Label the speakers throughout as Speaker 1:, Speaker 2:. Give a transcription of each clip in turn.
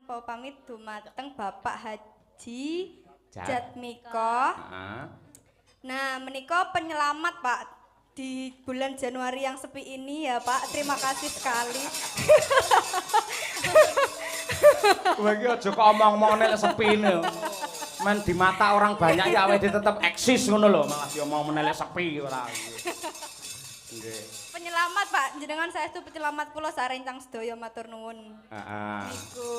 Speaker 1: nampa pamit dumateng Bapak Haji Jatmiko. Nah, menika penyelamat Pak di bulan Januari yang sepi ini ya Pak. Terima kasih sekali.
Speaker 2: Kowe iki aja kok omong-omong nek sepine. Men di mata orang banyak ya awake tetep eksis ngono lho, malah diomong menelek sepi ora. Nggih.
Speaker 1: Penyelamat Pak, jenengan saestu penyelamat kula sarencang sedaya matur nuwun.
Speaker 2: Heeh.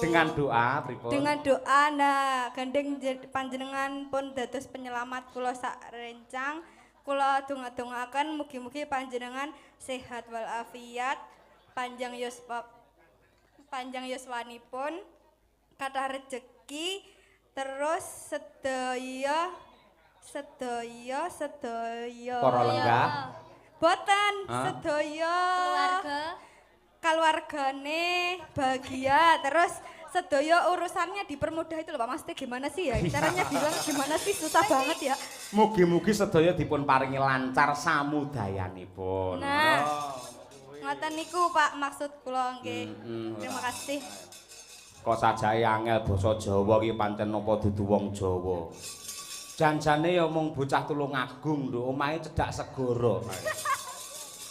Speaker 2: Dengan doa pripun?
Speaker 1: Dengan doa nah gandeng panjenengan pun dados penyelamat kula sarencang. Kula donga-dongaaken mugi-mugi panjenengan sehat walafiat, panjang yuswanipun, kathah rejeki, terus sedaya
Speaker 2: para lenggah.
Speaker 1: Boten sedaya keluargane bahagia, terus sedaya urusannya dipermudah itu loh Pak. Maksudnya gimana sih ya? Caranya bilang gimana sih? Susah banget ya.
Speaker 2: Mugi-mugi sedaya dipun paringi lancar samudayanipun.
Speaker 1: Nah, ngoten niku Pak maksud kula nggih. Terima kasih.
Speaker 2: Kok sajae angel basa Jawa iki pancen napa dudu wong Jawa. Janjane ya mung bocah Tulungagung lho, omahe cedhak segara.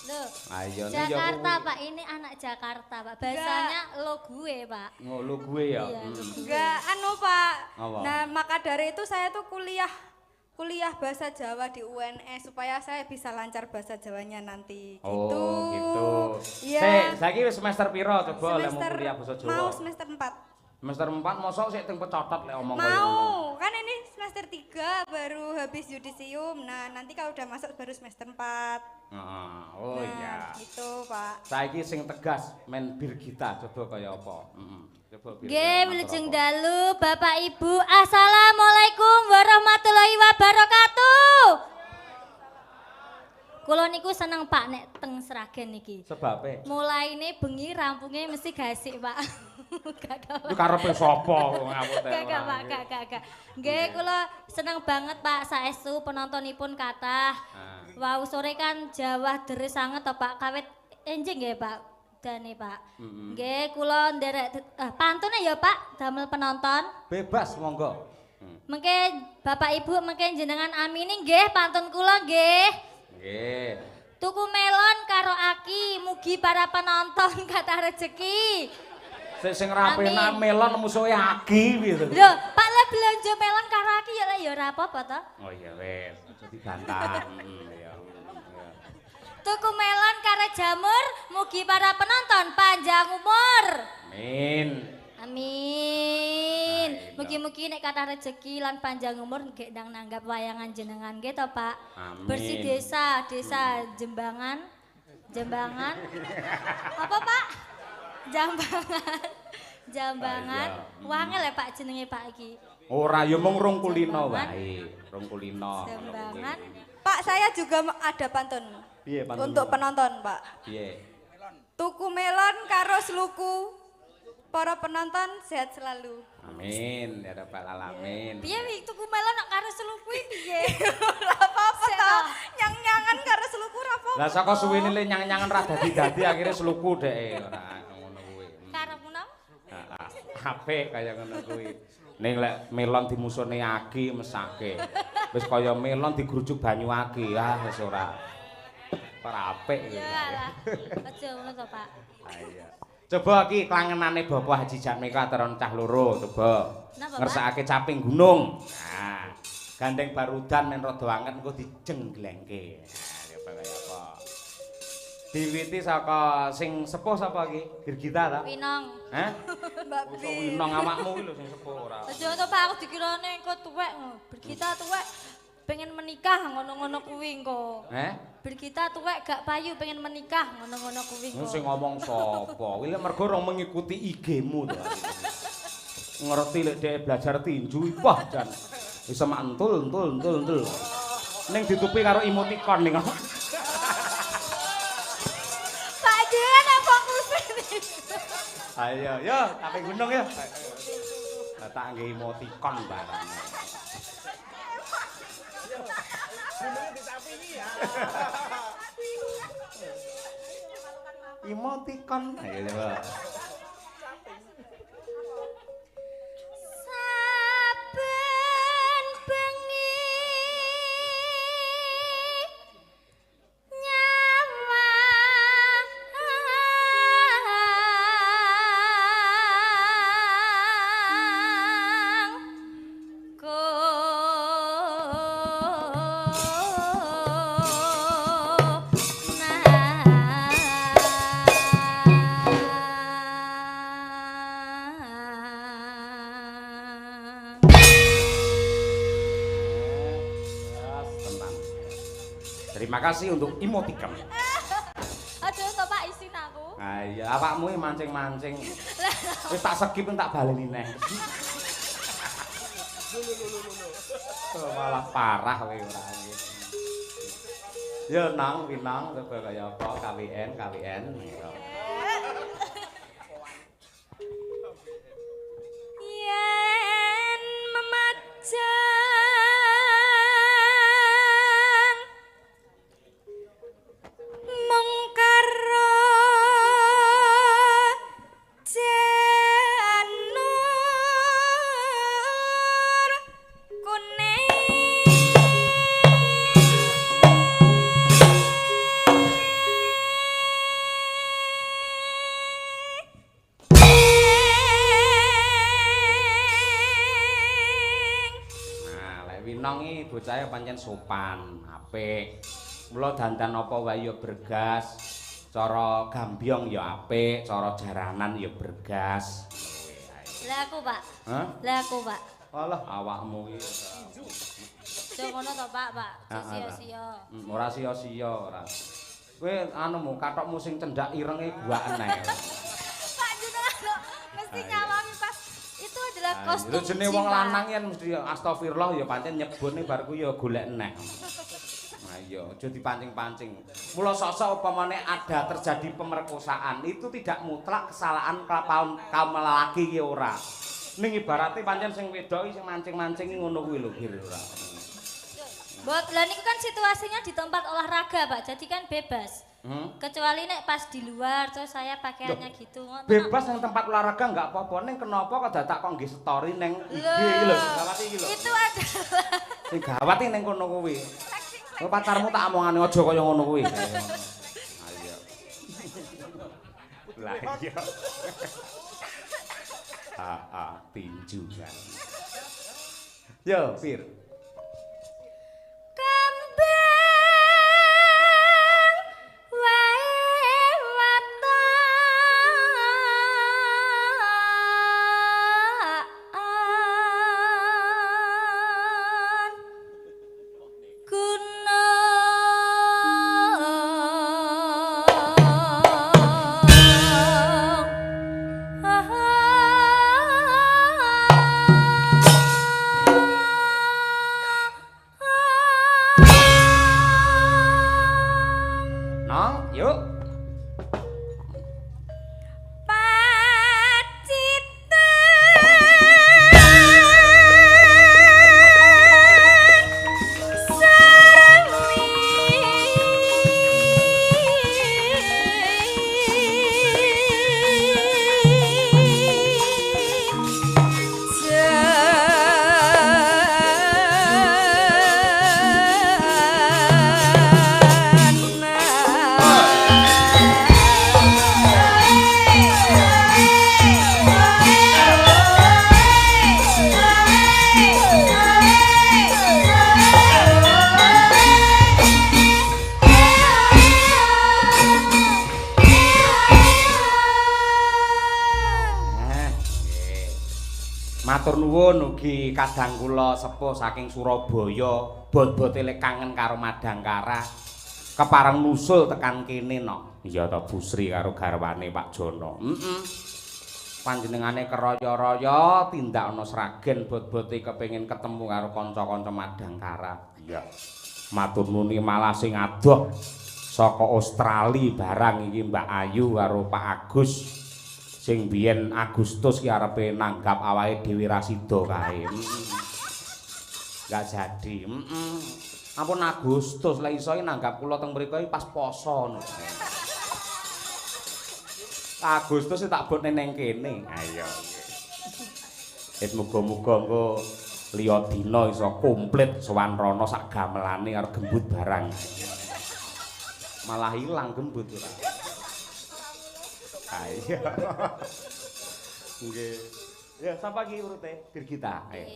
Speaker 3: Loh,
Speaker 2: Ayo
Speaker 3: Jakarta Pak, ini anak Jakarta Pak. Bahasanya lo gue Pak.
Speaker 2: Oh, lo gue ya.
Speaker 3: Iya,
Speaker 1: Enggak anu Pak.
Speaker 2: Apa?
Speaker 1: Nah, maka dari itu saya tuh kuliah bahasa Jawa di UNS supaya saya bisa lancar bahasa Jawanya nanti.
Speaker 2: Oh, gitu.
Speaker 1: Iya.
Speaker 2: Saiki wis semester piro coba lek mau
Speaker 1: Semester
Speaker 2: kuliah bahasa Jawa?
Speaker 1: mau semester 4.
Speaker 2: Semester 4 mosok sik teng pecotot lek omong kaya ngono.
Speaker 1: Mau, kan ini semester 3 baru habis yudisium. Nah, nanti kalau udah masuk baru semester 4.
Speaker 2: Heeh. Oh
Speaker 1: nah,
Speaker 2: iya.
Speaker 1: Gitu, Pak.
Speaker 2: Saiki sing tegas men bir kita coba kaya apa? Coba bir.
Speaker 3: Nggih, wilujeng dalu Bapak Ibu. Assalamualaikum warahmatullahi wabarakatuh. Kula niku seneng Pak nek teng Sragen niki.
Speaker 2: Sebabe.
Speaker 3: Mulaine bengi rampunge mesti gasik, Pak.
Speaker 2: Itu karepe sapa ngawut
Speaker 3: Gak, Pak, gak. Nggih, kula seneng banget Pak saestu penontonipun kathah. Wau sore kan Jawa deres sanget to Pak, kawit enjing nggih Pak. Dane Pak. Nggih, kula nderek pantune ya Pak damel penonton.
Speaker 2: Bebas monggo.
Speaker 3: Mengke Bapak Ibu mengke jenengan amini nggih pantun kula nggih.
Speaker 2: Nggih.
Speaker 3: Tuku melon karo aki, mugi para penonton kathah rezeki.
Speaker 2: Sing rapena melon musuhe agi gitu.
Speaker 3: Lho, Pak le belanja melon karo aki ya ora apa-apa to.
Speaker 2: Oh iya wis, aja dibantah. Ya.
Speaker 3: Tuku melon karo jamur, mugi para penonton panjang umur.
Speaker 2: Amin.
Speaker 3: Amin. Mugi-mugi nek kathah rezeki lan panjang umur nggih ndang nanggap wayangan jenengan nggih to, Pak.
Speaker 2: Amin.
Speaker 3: Bersih desa Jembangan. Apa, Pak? Jambangan. Wangel ya Pak jenenge Pak iki.
Speaker 2: Ora ya mung rong kulino wae, rong kulino.
Speaker 3: Jambangan.
Speaker 1: Pak, saya juga ada pantun.
Speaker 2: Piye pantun?
Speaker 1: Untuk penonton, Pak.
Speaker 2: Piye?
Speaker 1: Tuku melon karo sluku. Para penonton sehat selalu.
Speaker 2: Amin, ya rabbal alamin.
Speaker 3: Piye wi tuku melon nak karo seluku piye?
Speaker 1: Ora apa-apa ta. Nyang-nyangan karo sluku ora apa-apa.
Speaker 2: Lah saka suwene le nyang-nyangan ra dadi akhire sluku dhek ora ngono kuwi.
Speaker 3: Karepmu napa?
Speaker 2: Heeh. Apik kaya ngono kuwi. Ning lek melon dimusone agi mesake. Wis kaya melon digrujuk banyu agi, wis ora. Ora apik.
Speaker 3: Ya lah. Aja ngono to, Pak.
Speaker 2: Iya. Coba iki klangenane Bapak Haji Jatmiko ateron cah loro, coba. Ngersakake caping gunung. Nah, gandeng barudan men rada anget engko dijengglengke. Nah, coba kaya apa. Diwiti saka sing sepuh sapa iki? Girgita ta?
Speaker 3: Winong.
Speaker 2: Hah?
Speaker 1: Mbak
Speaker 2: Iso winong awakmu iki lho sing sepuh ora.
Speaker 3: Aja to Pak, aku dikirane engko tuwek ngono. Berkita tuwek pengen menikah ngono-ngono kuwi engko. Berkita tuwek gak payu pengen menikah ngono-ngono kuwi engko.
Speaker 2: Sing ngomong sapa? Kuwi lek mergo ora mengikuti IG-mu to. Ngerti lek dhek belajar tinju, wah jan. Wis mantul. Ning ditutupi karo emoticon ning.
Speaker 1: Pak Dian apa kusin?
Speaker 2: Ayo, yo, caping gunung yo. Tak nggih emoticon barang. Gunungnya ditapingi ya. Emoticon. Ayo coba. Terima kasih untuk emoticon.
Speaker 3: Aduh, to Pak isin aku.
Speaker 2: Ah iya, awakmu mancing-mancing. Wis tak skip tak baleni neh. Oh, malah parah kowe ora. Ya nang winang coba kaya apa KWN.
Speaker 1: Yen memajang mung karo janur kuning
Speaker 2: Winong iki bocahe pancen sopan, apik. Mula dandan apa wae ya bergas. Cara gambyong ya apik, cara jaranan ya bergas.
Speaker 3: Lah aku, Pak.
Speaker 2: Hah?
Speaker 3: Lah aku, Pak.
Speaker 2: Alah awakmu iki.
Speaker 3: Cuk ngono to, Pak, Pak. Sia-sia.
Speaker 2: Ora sia-sia ora. Kowe anumu kathokmu sing cendak irenge guaken ae.
Speaker 3: Pak jenengan kok mesti nyalami pas itu adalah kostum.
Speaker 2: Lho jenenge wong lanang yen mesti astagfirullah ya pancen nyebutne bar ku ya golek neh. Nah iya, aja dipancing-pancing. Mula sok-sok upamane ada terjadi pemerkosaan, itu tidak mutlak kesalahan kaum lelaki ki ora. Ning ibarate pancen sing wedok sing mancing-mancing ngono kuwi lho Bir ora.
Speaker 3: Mbok, lah niku kan situasinya di tempat olahraga, Pak. Jadi kan bebas. Kecuali nek pas di luar terus saya pakaiannya gitu.
Speaker 2: Bebas nang tempat olahraga enggak apa-apa, ning kenapa kok dadak kok nggih story ning IG iki lho, gawat iki lho. Itu
Speaker 3: adalah
Speaker 2: sing gawat iki ning kono kuwi. Kok pacarmu tak omongane aja kaya ngono kuwi. Ayo. Lah iya. Tinju kan. Yo, Fir. Matur nuwun ugi kadang kula sepuh saking Surabaya, bot-bote lek kangen karo Madangkara. Kepareng nusul tekan kene no. Iya ta Busri karo garwane Pak Jono. Panjenengane keroyo-royo tindak ana sragen bot-bote kepengin ketemu karo kanca-kanca Madangkara. Iya. Matur nuwun malah sing adoh saka Australia barang iki Mbak Ayu karo Pak Agus. Sing biyen Agustus ki arepe nanggap awake dhewe ra sida kae. Enggak jadi. Ampun Agustus lek iso nanggap kula teng mriko pas poso ngono. Agustus tak botne ning kene. Ayo. Wis muga-muga engko liya dina iso komplit sowan rono sak gamelane karo gembut barang. Malah ilang gembut ora. Ayo. Nggih. Ya, sapa iki urute? Birgita. Ayo.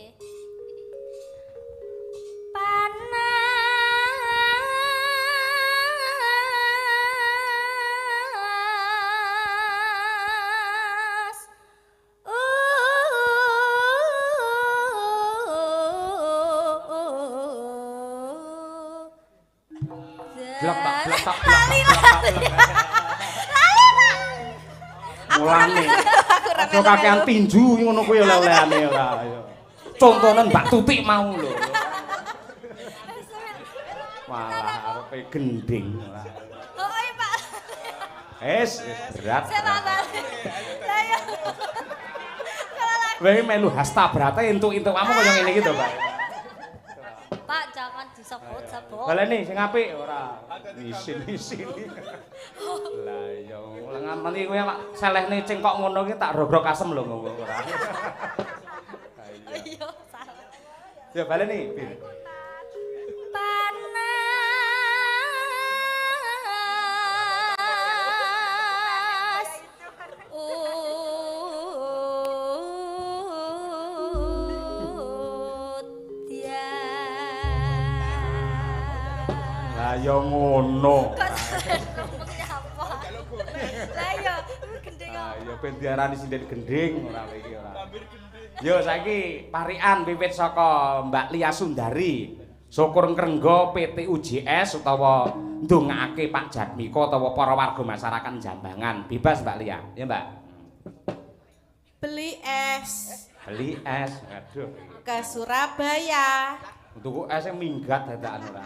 Speaker 3: Panas
Speaker 2: blek tak blek tak blek.
Speaker 1: Lali.
Speaker 2: Mulane. Aja kakean tinju ngono kuwi oleh-olehane ora. Contonen Mbak Tutik mau lho. Malah arepe gending.
Speaker 1: Oh iya Pak.
Speaker 2: Berat.
Speaker 1: Lah ya.
Speaker 2: Kowe melu hasta berate entuk-entuk kamu kaya ngene iki to, Pak.
Speaker 3: Pak, jangan disebut-sebut.
Speaker 2: Baleni sing apik ora isin-isin. Lah ya nanti kowe mak selehne cengkok ngono ki tak rogrog asem lho ngono ora.
Speaker 3: Iya, salah.
Speaker 2: Ya baleni, Bir.
Speaker 3: Panas.
Speaker 2: Lah ya ngono.
Speaker 1: Lah ya gendeng.
Speaker 2: Ah ya ben diarani sinden gending ora iki ora. Yo saiki parikan wiwit saka Mbak Lia Sundari. Syukur Krenggo PT UJS utawa ndongake Pak Jatmiko utawa para warga masyarakat Jambangan. Bebas Mbak Lia, ya Mbak.
Speaker 4: Beli es
Speaker 2: Beli es. Aduh.
Speaker 4: ke Surabaya.
Speaker 2: Tuku es minggat dadakan ora.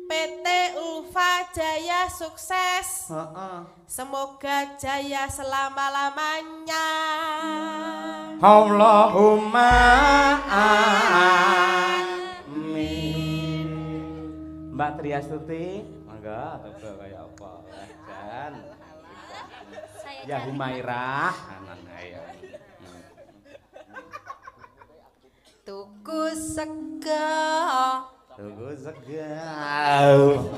Speaker 4: PT Ulfa Jaya sukses.
Speaker 2: Heeh.
Speaker 4: Semoga jaya selama-lamanya.
Speaker 2: Allahumma amin. Mbak Triastuti, mangga coba kaya apa? Jan. Ya Humairah, anan ayo.
Speaker 4: Tuku sego.
Speaker 2: Tuku segau.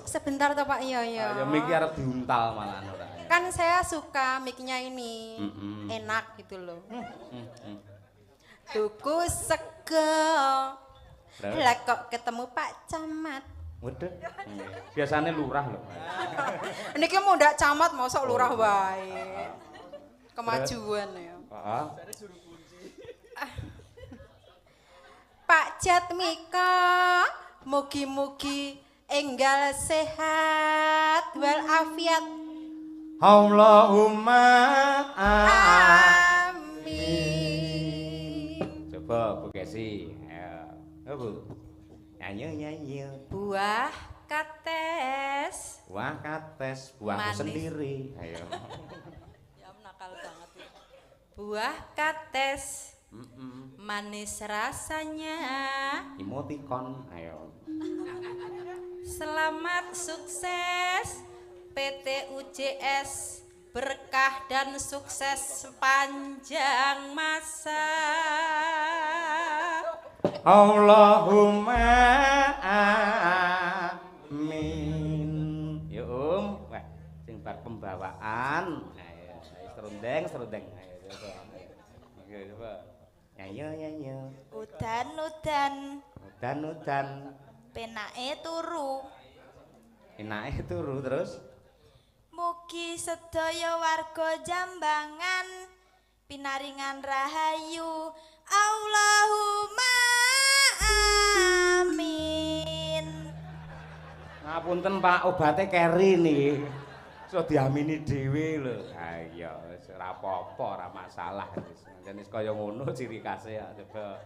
Speaker 4: Sebentar toh Pak Yoyo.
Speaker 2: Ya mikir arep diuntal malah ora.
Speaker 4: Kan saya suka mic-nya ini. Enak gitu loh. Tuku sego. Lah kok ketemu Pak Camat.
Speaker 2: Waduh. Biasane lurah lho.
Speaker 4: Niki mau ndak camat mau sok lurah wae. Kemajuan ya.
Speaker 2: Heeh.
Speaker 4: Pak Jatmiko, mugi-mugi enggal sehat wal afiat.
Speaker 2: Allahumma
Speaker 4: Amin.
Speaker 2: Coba Bu Kesi. Ayo. Ayo Bu. Nyanyi.
Speaker 4: Buah kates.
Speaker 2: Wah kates, buahku
Speaker 4: Manis.
Speaker 2: sendiri. Ayo.
Speaker 4: Ya nakal banget ya. Buah kates. Manis rasanya.
Speaker 2: Emoticon. Ayo.
Speaker 4: Selamat sukses PT UJS, berkah dan sukses sepanjang masa.
Speaker 2: Allahumma amin. Ya wah sing bar pembawaan. Ayo, serundeng. Ayo coba. Oke, coba. Nyanyi.
Speaker 4: Udan-udan, penake turu.
Speaker 2: Enake turu terus.
Speaker 4: Mugi sedaya warga Jambangan pinaringan rahayu. Allahumma amin.
Speaker 2: Ngapunten Pak, obatnya keri nih. So diamini dhewe lho. Ayo, wis ora apa-apa, ora masalah. Jenis kaya ngono ciri khasnya ya. Coba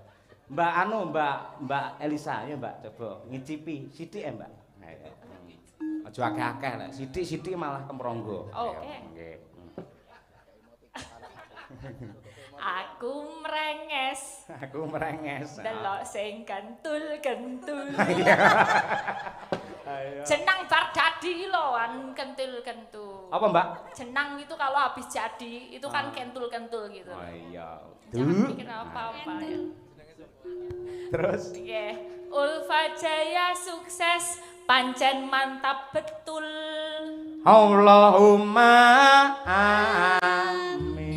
Speaker 2: Mbak Elisa ya Mbak, coba ngicipi sithik ya Mbak. Ayo. Aja akeh-akeh lek, sithik-sithik malah kemronggo.
Speaker 5: Oke.
Speaker 2: Nggih.
Speaker 5: Aku merenges. Delok sing kentul-kentul. Jenang bar dadi lho an kentul-kentul.
Speaker 2: Apa Mbak?
Speaker 5: Jenang itu kalau habis jadi itu kan kentul-kentul gitu.
Speaker 2: Oh iya.
Speaker 5: Jangan mikir apa-apa ya.
Speaker 2: Terus?
Speaker 5: Nggih. Ulfa Jaya sukses, pancen mantap betul.
Speaker 2: Allahumma amin.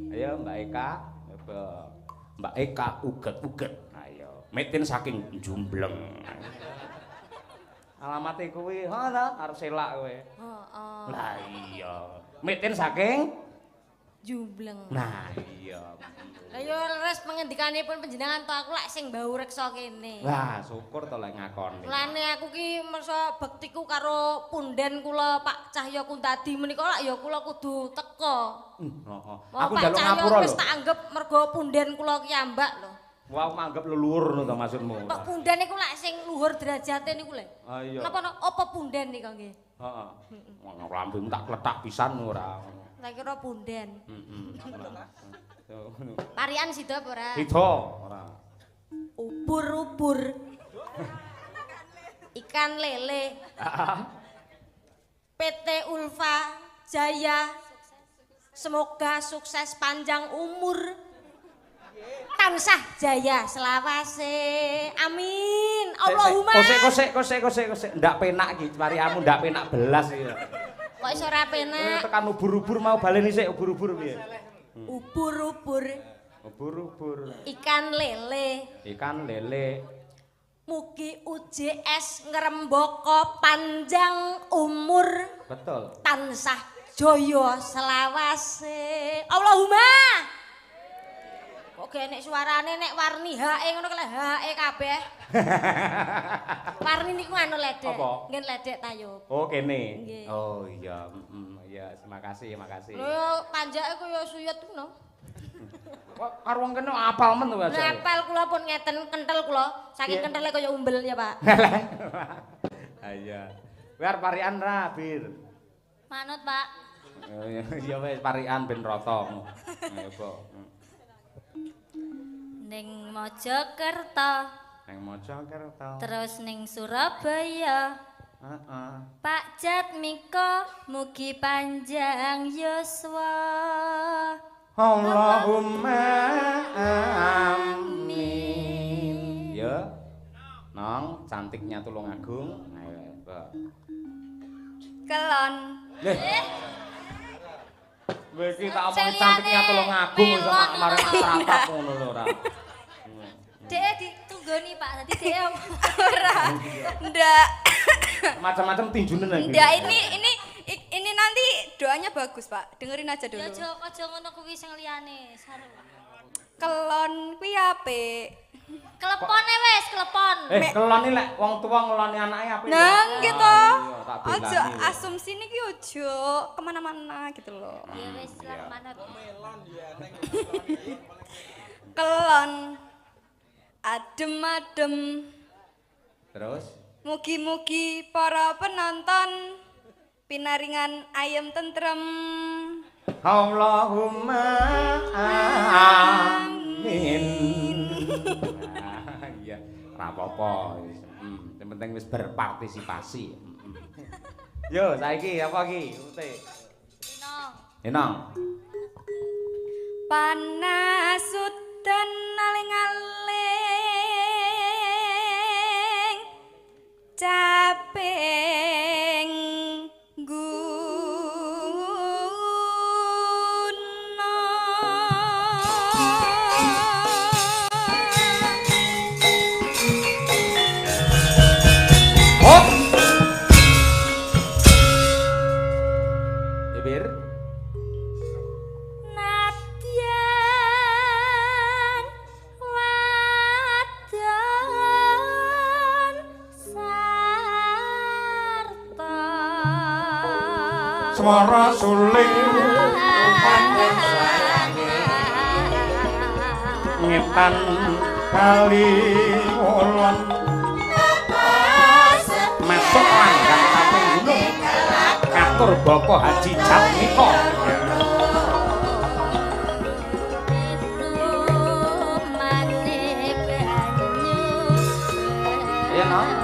Speaker 2: Ayo Mbak Eka, coba. Mbak Eka uget-uget. Ayo, metin saking Jumbleng. Alamate kuwi, ha ta, arep selak kowe.
Speaker 3: Heeh.
Speaker 2: Lah iya. Metin saking
Speaker 3: jumbleng.
Speaker 2: Nah, iya.
Speaker 3: Lah yo leres pengendikanipun panjenengan to aku lak sing bau reksa kene.
Speaker 2: Wah, syukur to lek ngakoni.
Speaker 3: Lane aku ki mersa bektiku karo punden kula Pak Cahya Kuntadi menika lak ya kula kudu teka.
Speaker 2: Heeh.
Speaker 3: Aku
Speaker 2: Aku njaluk ngapura lho.
Speaker 3: wis tak anggap mergo punden kula ki ambak lho.
Speaker 2: Wah, aku anggap leluhur ngono to maksudmu.
Speaker 3: Kok punden niku lak sing luhur derajate niku lho.
Speaker 2: Ah iya.
Speaker 3: Napa apa punden nika nggih?
Speaker 2: Heeh. Ngono lambemu tak kletak pisan ora.
Speaker 3: Tak kira punden.
Speaker 2: Heeh.
Speaker 3: Parian sida apa ora?
Speaker 2: Sida ora.
Speaker 3: Ubur-ubur. Ikan lele. PT Ulfa Jaya. Semoga sukses panjang umur. Tansah jaya selawase. Amin. Allahumma.
Speaker 2: Kosek. Ndak penak iki, pariamu ndak penak belas iki.
Speaker 3: Kok iso ora penak?
Speaker 2: Tekan ubur-ubur mau baleni sik ubur-ubur piye?
Speaker 3: Ubur-ubur.
Speaker 2: Ubur-ubur.
Speaker 3: Ikan lele.
Speaker 2: Ikan lele.
Speaker 3: Mugi UJS ngrembaka panjang umur.
Speaker 2: Betul.
Speaker 3: Tansah jaya selawase. Allahumma. Kok nek suarane nek warni hae ngono kele hae kabeh. Warni niku anu ledek.
Speaker 2: Apa?
Speaker 3: Ngen ledek tayub.
Speaker 2: Oh kene.
Speaker 3: Nggih.
Speaker 2: Oh iya, iya, makasih.
Speaker 3: Lho panjake kaya suyut ngono.
Speaker 2: Kok karo wong kene apal men to Mas.
Speaker 3: Apal kula pun ngeten kentel kula. Saking kentele kaya umbel ya, Pak.
Speaker 2: Ha iya. Biar parian ra, Bir.
Speaker 3: Manut, Pak.
Speaker 2: Oh iya wis parian ben rata. Ayo, Pak.
Speaker 3: Ning Mojokerto,
Speaker 2: Nang Mojokerto.
Speaker 3: terus ning Surabaya.
Speaker 2: Heeh.
Speaker 3: Pak Jatmiko mugi panjang yuswa.
Speaker 2: Allahumma amin. Ya. Nong, cantiknya Tulungagung. Ayo, Pak.
Speaker 1: Kelon.
Speaker 2: Kowe iki tak omong cantiknya Tulungagung iso mak marang tratap ngono lho ora.
Speaker 3: Dek ditunggoni Pak, tadi dek
Speaker 1: Ora. Ndak.
Speaker 2: Macam-macam tinjunen lagi.
Speaker 1: Ndak ini nanti doanya bagus, Pak. Dengerin aja
Speaker 3: ya
Speaker 1: dulu.
Speaker 3: aja ngono kuwi sing liyane, saru.
Speaker 1: Kelon kuwi apik.
Speaker 3: Kelepone wis, kelepon.
Speaker 2: Kelon iki lek wong tuwa ngeloni anake apik.
Speaker 1: Nang gitu.
Speaker 2: Iya, tak
Speaker 1: Aja
Speaker 2: belani.
Speaker 1: asumsi niki ojo kemana-mana gitu loh.
Speaker 3: Ya wis lah manut.
Speaker 1: Kelon adem-adem.
Speaker 2: Terus
Speaker 1: Mugi-mugi para penonton pinaringan ayam tentrem.
Speaker 2: Allahumma amin. Iya, ora apa-apa. Yang penting wis berpartisipasi. Yo, saiki apa iki? Ute. Enong.
Speaker 1: Panas udan aling-aling caping
Speaker 2: Swara suling ngetan kali ulon masuk langgang kaping gunung ngatur Bapak Haji Jatmiko. Iya no?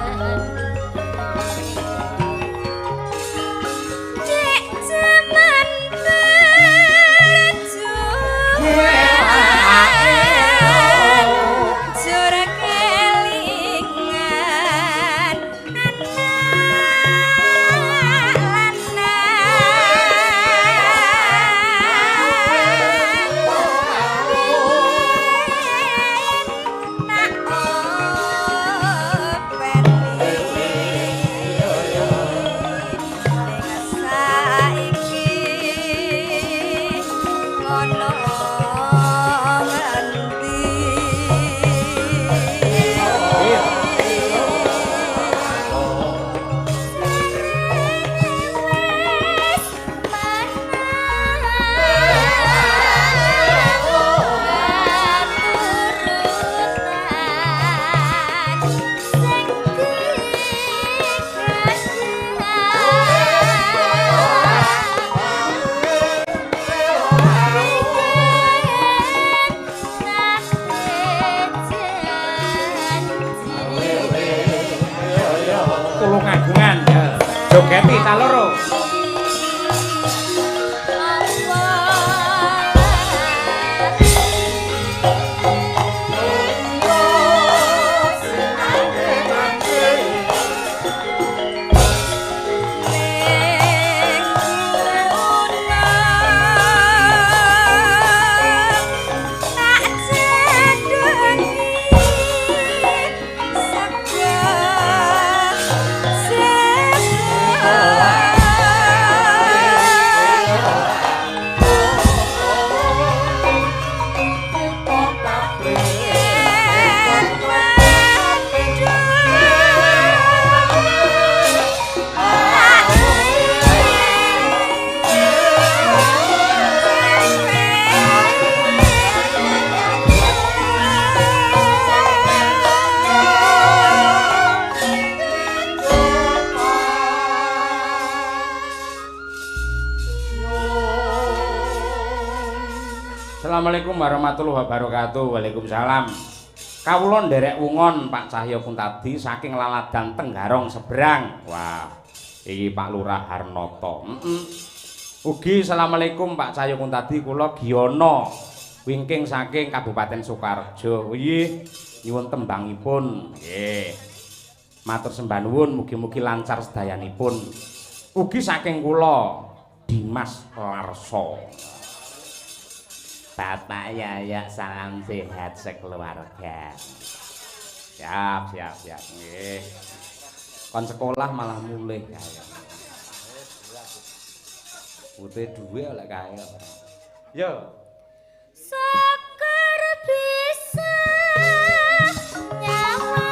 Speaker 2: Assalamualaikum warahmatullahi wabarakatuh. Waalaikumsalam. Kawula nderek wungon Pak Cahya Kuntadi saking Laladan Tenggarong Seberang. Wah, iki Pak Lurah Harnoto. Ugi assalamualaikum Pak Cahya Kuntadi, kula Giyono wingking saking Kabupaten Sukoharjo. Nggih, nyuwun tembangipun. Nggih. Matur sembah nuwun mugi-mugi lancar sedayanipun. Ugi saking kula Dimas Larso. Bapak Yaya salam sehat sekeluarga. Siap. Nggih. Kon sekolah malah mulih kaya. Putih duwe oleh kaya. Yo.
Speaker 3: Sekar bisa nyawa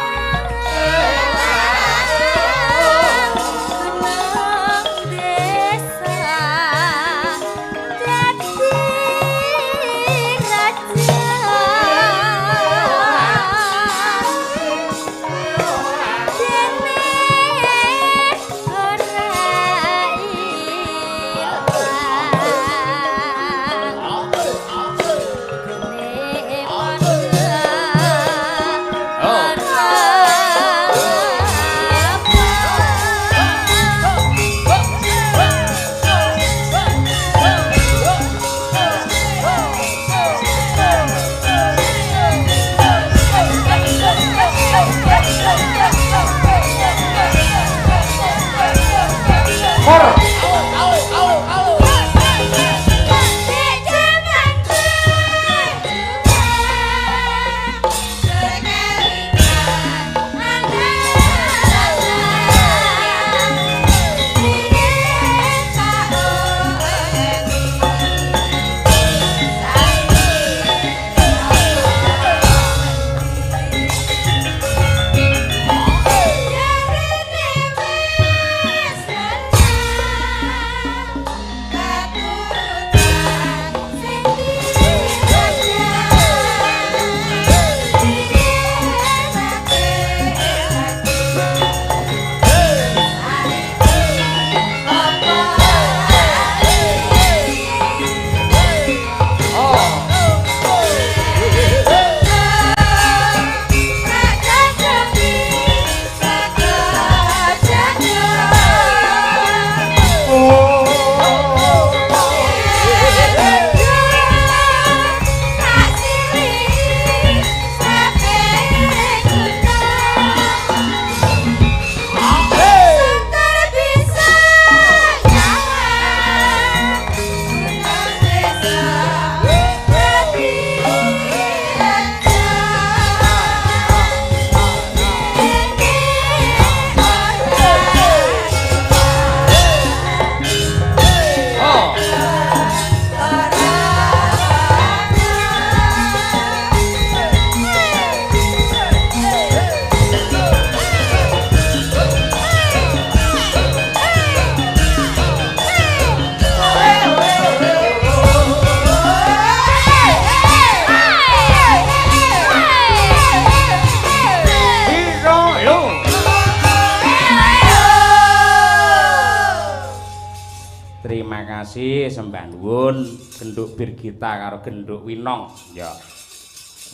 Speaker 2: sembah nuwun genduk Birgita karo genduk Winong. Ya.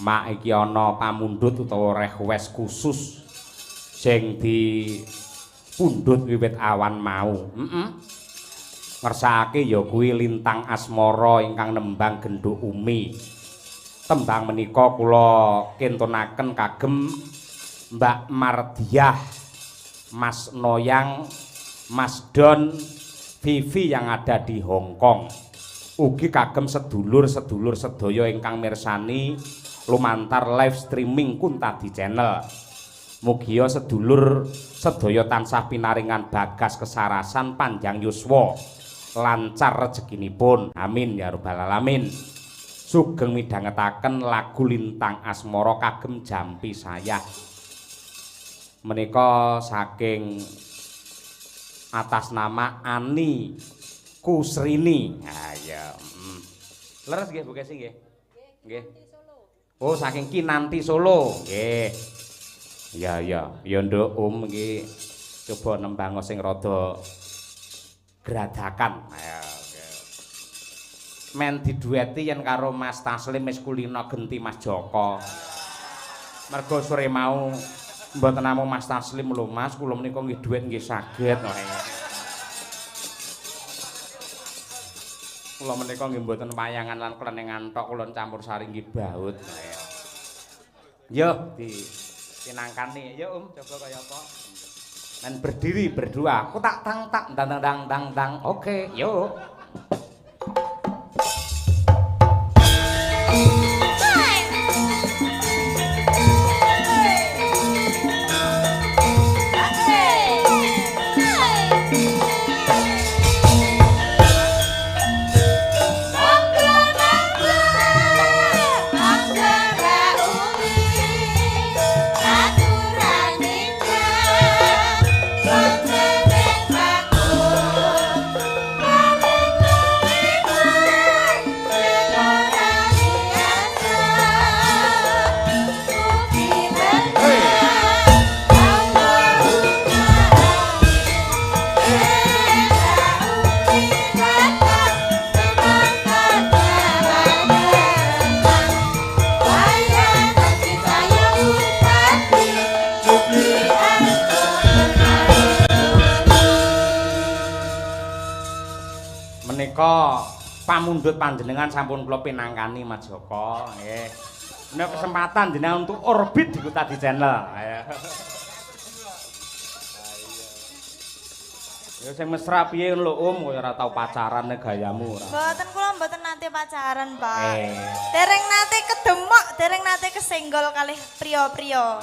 Speaker 2: Mak iki ana pamundhut utawa request khusus sing dipundhut wiwit awan mau. Ngersakake ya kuwi Lintang Asmara ingkang nembang genduk Umi. Tembang menika kula kintunaken kagem Mbak Mardiah, Mas Noyang, Mas Don, Vivi yang ada di Hong Kong. Ugi kagem sedulur-sedulur sedaya ingkang mirsani lumantar live streaming Kuntadi Channel. Mugia sedulur sedaya tansah pinaringan bagas kesarasan panjang yuswa, lancar rezekinipun. Amin ya rabbal alamin. Sugeng midhangetaken lagu Lintang Asmara kagem Jampi Sayah. Menika saking atas nama Ani Kusrini. Ha ya. Leres nggih Bu Kesi nggih? Nggih. Oh, saking Kinanti Solo. Nggih. Ya ya, ya nduk iki coba nembang sing rada gradakan. Ayo. men didueti yen karo Mas Taslim wis kulino genti Mas Joko. Mergo sore mau mboten namung Mas Taslim lho Mas, kula menika nggih duet nggih saged. Kula menika nggih mboten wayangan lan klenengan tok, kula campur sari nggih baut. Yo pinangkani, yo coba kaya apa. Dan berdiri berdua, aku tak tang dang. Oke, yuk. Pamundhut panjenengan sampun kula pinangkani Mas Joko nggih. Menika kesempatan jenengan untuk orbit di Kota di Channel. Ya sing mesra piye lho kaya ora tau pacaran gayamu ora.
Speaker 6: Mboten kula mboten nate pacaran, Pak. Dereng nate kedemok, dereng nate kesenggol kalih priya-priya.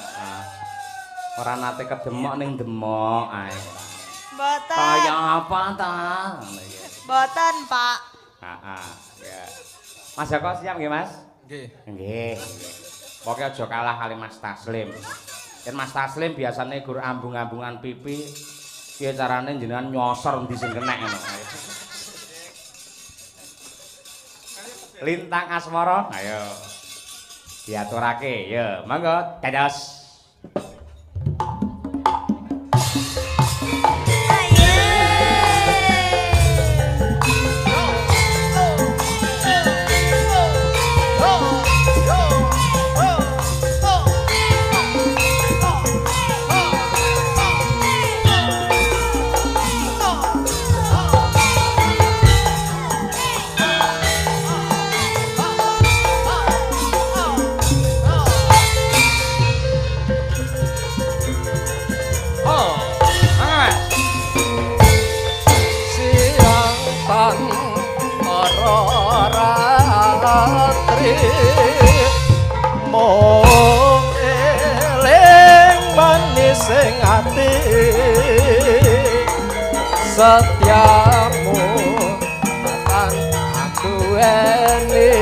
Speaker 2: Ora nate kedemok ning demok ae.
Speaker 6: Mboten.
Speaker 2: Kaya apa ta?
Speaker 6: Mboten, Pak.
Speaker 2: Ya. Mas Joko siap nggih, Mas?
Speaker 7: Nggih.
Speaker 2: Nggih. Pokoke aja kalah kali Mas Taslim. Yen Mas Taslim biasane gur ambung-ambungan pipi, piye carane jenengan nyosor endi sing kenek ngono. Lintang asmara, ayo. Diaturake, ya. Monggo, dados.
Speaker 8: Mong eling manis sing ati setiamu akan aku eni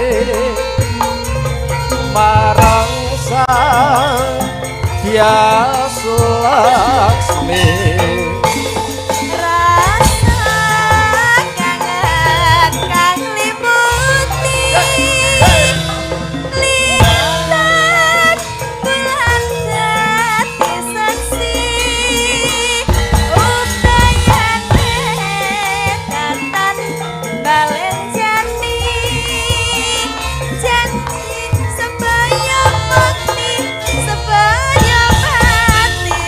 Speaker 8: marang sang Hyas Laksmi.
Speaker 6: Sebaya mati, sebaya mati.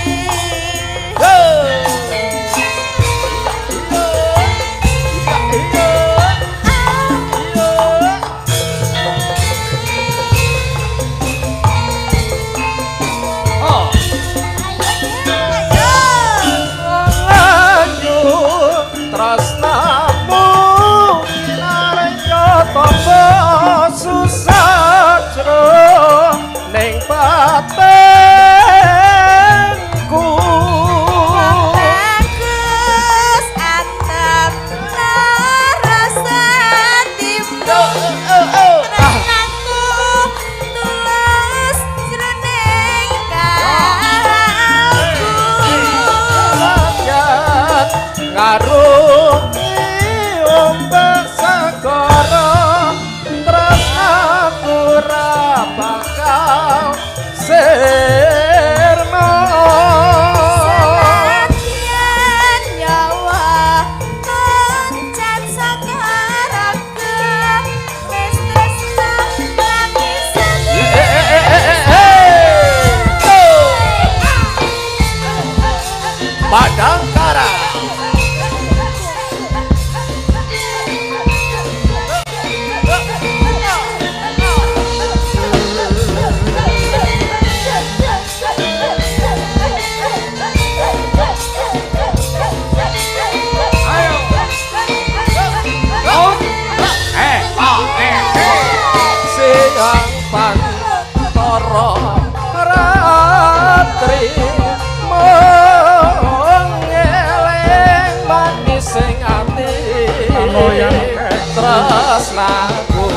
Speaker 8: tresnaku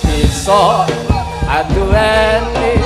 Speaker 8: bisa aduweni